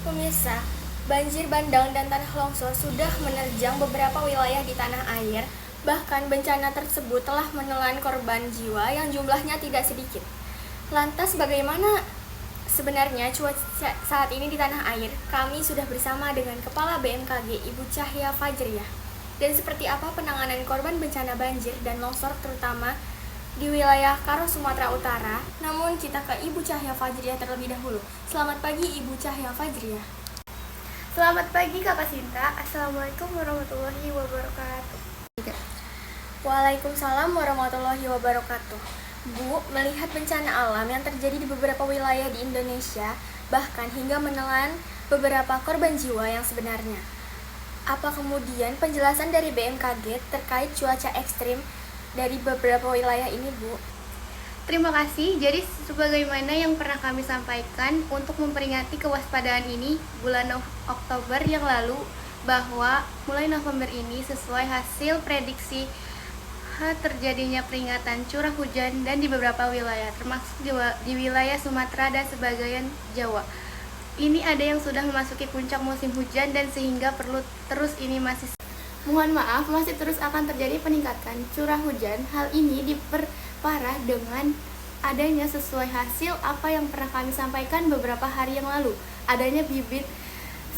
Pemirsa, banjir bandang dan tanah longsor sudah menerjang beberapa wilayah di tanah air. Bahkan bencana tersebut telah menelan korban jiwa yang jumlahnya tidak sedikit. Lantas bagaimana sebenarnya cuaca saat ini di tanah air? Kami sudah bersama dengan Kepala BMKG Ibu Cahya Fajriah. Dan seperti apa penanganan korban bencana banjir dan longsor terutama di wilayah Karo, Sumatera Utara? Namun kita ke Ibu Cahya Fajriah terlebih dahulu. Selamat pagi Ibu Cahya Fajriah. Selamat pagi Kakak Sinta. Assalamualaikum warahmatullahi wabarakatuh. Waalaikumsalam warahmatullahi wabarakatuh. Bu, melihat bencana alam yang terjadi di beberapa wilayah di Indonesia, bahkan hingga menelan beberapa korban jiwa yang sebenarnya. Apa kemudian penjelasan dari BMKG terkait cuaca ekstrim dari beberapa wilayah ini, Bu? Terima kasih. Jadi sebagaimana yang pernah kami sampaikan untuk memperingati kewaspadaan ini bulan Oktober yang lalu, bahwa mulai November ini sesuai hasil prediksi terjadinya peringatan curah hujan dan di beberapa wilayah termasuk di wilayah Sumatera dan sebagian Jawa. Ini ada yang sudah memasuki puncak musim hujan dan sehingga perlu terus ini masih terus akan terjadi peningkatan curah hujan. Hal ini diperparah dengan adanya sesuai hasil apa yang pernah kami sampaikan beberapa hari yang lalu, adanya bibit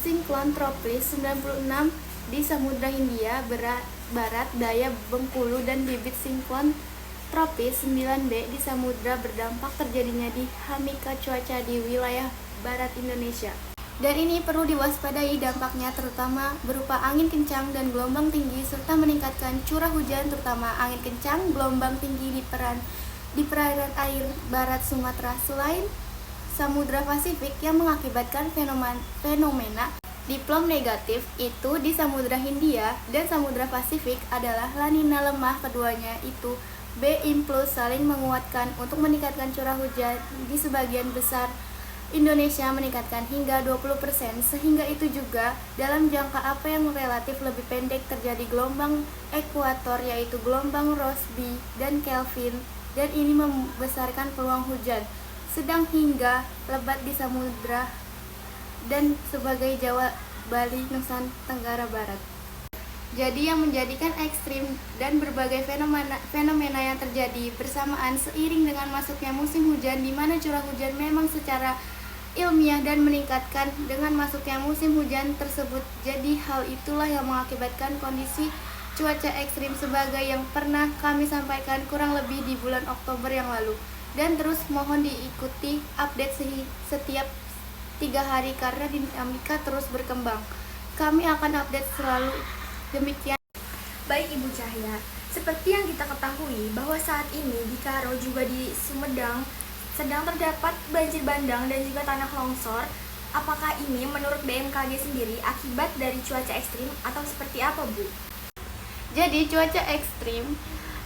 siklon tropis 96 di Samudra Hindia Barat daya Bengkulu dan bibit siklon tropis 9B di Samudra berdampak terjadinya dinamika cuaca di wilayah barat Indonesia. Dan ini perlu diwaspadai dampaknya terutama berupa angin kencang dan gelombang tinggi serta meningkatkan curah hujan terutama angin kencang, gelombang tinggi di perairan air barat Sumatera. Selain Samudra Pasifik yang mengakibatkan fenomena diplom negatif itu di Samudra Hindia dan Samudra Pasifik adalah La Nina lemah, keduanya itu B+ saling menguatkan untuk meningkatkan curah hujan di sebagian besar Indonesia meningkatkan hingga 20%, sehingga itu juga dalam jangka apa yang relatif lebih pendek terjadi gelombang ekuator yaitu gelombang Rossby dan Kelvin, dan ini membesarkan peluang hujan sedang hingga lebat di samudra dan sebagai Jawa, Bali, Nusa Tenggara Barat. Jadi yang menjadikan ekstrim dan berbagai fenomena yang terjadi bersamaan seiring dengan masuknya musim hujan, di mana curah hujan memang secara ilmiah dan meningkatkan dengan masuknya musim hujan tersebut. Jadi hal itulah yang mengakibatkan kondisi cuaca ekstrim sebagai yang pernah kami sampaikan kurang lebih di bulan Oktober yang lalu. Dan terus mohon diikuti update setiap 3 hari karena dinamika terus berkembang. Kami akan update selalu, demikian. Baik Ibu Cahya, seperti yang kita ketahui bahwa saat ini di Karo juga di Sumedang sedang terdapat banjir bandang dan juga tanah longsor. Apakah ini menurut BMKG sendiri akibat dari cuaca ekstrim atau seperti apa, Bu? Jadi cuaca ekstrim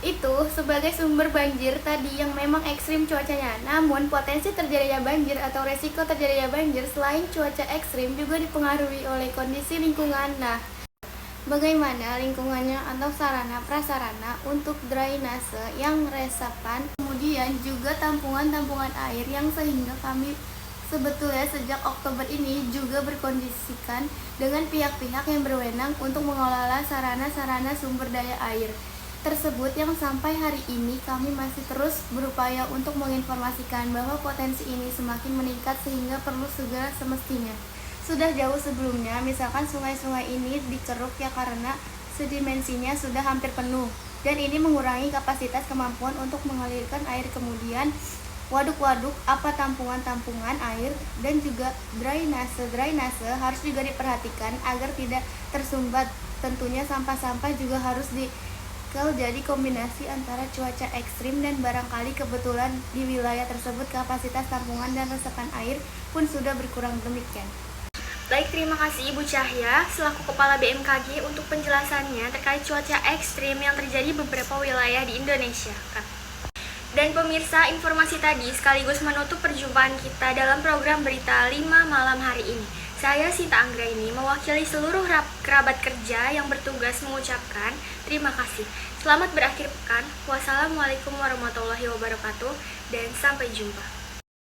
itu sebagai sumber banjir tadi yang memang ekstrim cuacanya. Namun potensi terjadinya banjir atau resiko terjadinya banjir selain cuaca ekstrim juga dipengaruhi oleh kondisi lingkungan. Nah, bagaimana lingkungannya atau sarana prasarana untuk drainase yang resapan, kemudian juga tampungan air yang sehingga kami sebetulnya sejak Oktober ini juga berkondisikan dengan pihak-pihak yang berwenang untuk mengelola sarana-sarana sumber daya air tersebut yang sampai hari ini kami masih terus berupaya untuk menginformasikan bahwa potensi ini semakin meningkat sehingga perlu segera semestinya. Sudah jauh sebelumnya, misalkan sungai-sungai ini dikeruk ya karena sedimensinya sudah hampir penuh dan ini mengurangi kapasitas kemampuan untuk mengalirkan air. Kemudian waduk-waduk tampungan air dan juga drainase harus juga diperhatikan agar tidak tersumbat. Tentunya sampah-sampah juga harus jadi kombinasi antara cuaca ekstrim dan barangkali kebetulan di wilayah tersebut kapasitas tampungan dan resapan air pun sudah berkurang, demikian. Baik, terima kasih Ibu Cahya selaku Kepala BMKG untuk penjelasannya terkait cuaca ekstrim yang terjadi beberapa wilayah di Indonesia. Dan pemirsa, informasi tadi sekaligus menutup perjumpaan kita dalam program Berita 5 malam hari ini. Saya Sinta Anggraini mewakili seluruh kerabat kerja yang bertugas mengucapkan terima kasih. Selamat berakhir pekan. Wassalamualaikum warahmatullahi wabarakatuh dan sampai jumpa.